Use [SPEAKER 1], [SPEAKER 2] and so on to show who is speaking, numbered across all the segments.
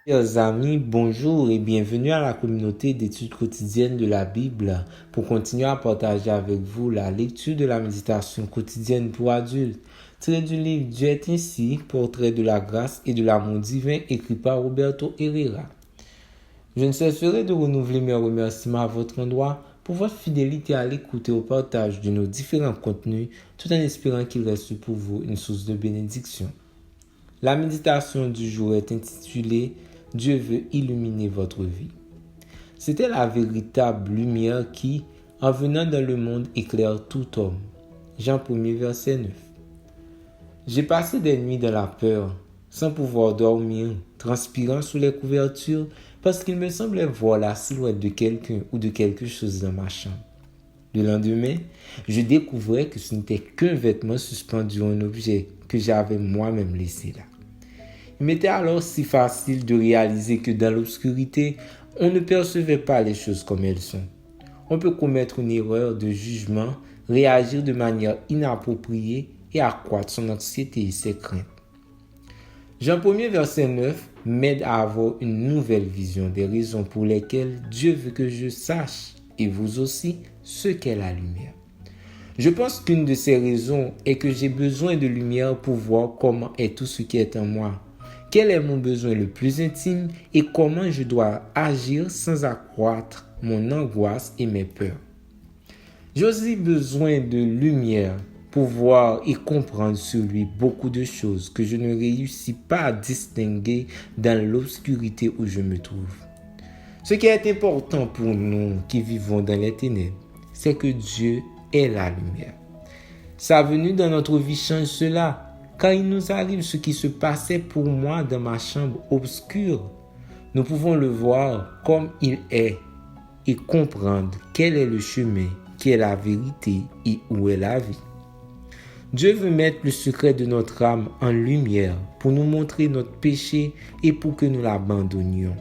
[SPEAKER 1] Chers amis, bonjour et bienvenue à la communauté d'études quotidiennes de la Bible pour continuer à partager avec vous la lecture de la méditation quotidienne pour adultes, tirée du livre Dieu est ainsi, portrait de la grâce et de l'amour divin écrit par Roberto Herrera. Je ne cesserai de renouveler mes remerciements à votre endroit pour votre fidélité à l'écoute et au partage de nos différents contenus, tout en espérant qu'il reste pour vous une source de bénédiction. La méditation du jour est intitulée « Dieu veut illuminer votre vie ». C'était la véritable lumière qui, en venant dans le monde, éclaire tout homme. Jean 1er, verset 9. J'ai passé des nuits dans la peur, sans pouvoir dormir, transpirant sous les couvertures, parce qu'il me semblait voir la silhouette de quelqu'un ou de quelque chose dans ma chambre. Le lendemain, je découvrais que ce n'était qu'un vêtement suspendu à un objet que j'avais moi-même laissé là. Il m'était alors si facile de réaliser que dans l'obscurité, on ne percevait pas les choses comme elles sont. On peut commettre une erreur de jugement, réagir de manière inappropriée et accroître son anxiété et ses craintes. Jean 1er verset 9 m'aide à avoir une nouvelle vision des raisons pour lesquelles Dieu veut que je sache, et vous aussi, ce qu'est la lumière. Je pense qu'une de ces raisons est que j'ai besoin de lumière pour voir comment est tout ce qui est en moi. Quel est mon besoin le plus intime et comment je dois agir sans accroître mon angoisse et mes peurs. J'ai aussi besoin de lumière pour voir et comprendre sur lui beaucoup de choses que je ne réussis pas à distinguer dans l'obscurité où je me trouve. Ce qui est important pour nous qui vivons dans les ténèbres, c'est que Dieu est la lumière. Sa venue dans notre vie change cela. Quand il nous arrive ce qui se passait pour moi dans ma chambre obscure, nous pouvons le voir comme il est et comprendre quel est le chemin, qui est la vérité et où est la vie. Dieu veut mettre le secret de notre âme en lumière pour nous montrer notre péché et pour que nous l'abandonnions.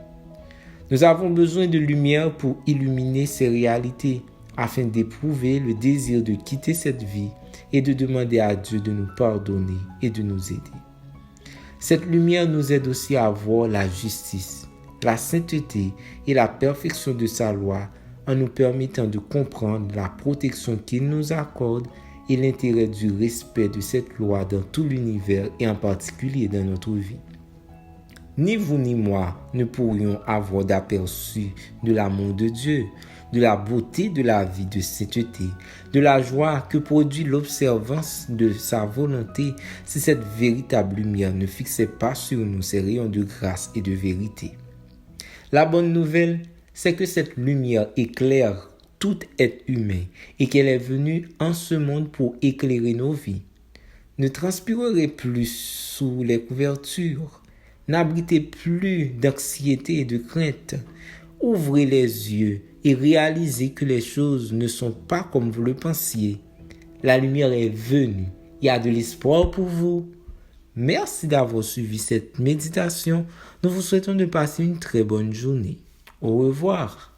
[SPEAKER 1] Nous avons besoin de lumière pour illuminer ces réalités afin d'éprouver le désir de quitter cette vie et de demander à Dieu de nous pardonner et de nous aider. Cette lumière nous aide aussi à voir la justice, la sainteté et la perfection de sa loi en nous permettant de comprendre la protection qu'il nous accorde et l'intérêt du respect de cette loi dans tout l'univers et en particulier dans notre vie. Ni vous ni moi ne pourrions avoir d'aperçu de l'amour de Dieu, de la beauté de la vie de sainteté, de la joie que produit l'observance de sa volonté si cette véritable lumière ne fixait pas sur nous ses rayons de grâce et de vérité. La bonne nouvelle, c'est que cette lumière éclaire tout être humain et qu'elle est venue en ce monde pour éclairer nos vies. Ne transpirerez plus sous les couvertures. N'abritez plus d'anxiété et de crainte. Ouvrez les yeux et réalisez que les choses ne sont pas comme vous le pensiez. La lumière est venue. Il y a de l'espoir pour vous. Merci d'avoir suivi cette méditation. Nous vous souhaitons de passer une très bonne journée. Au revoir.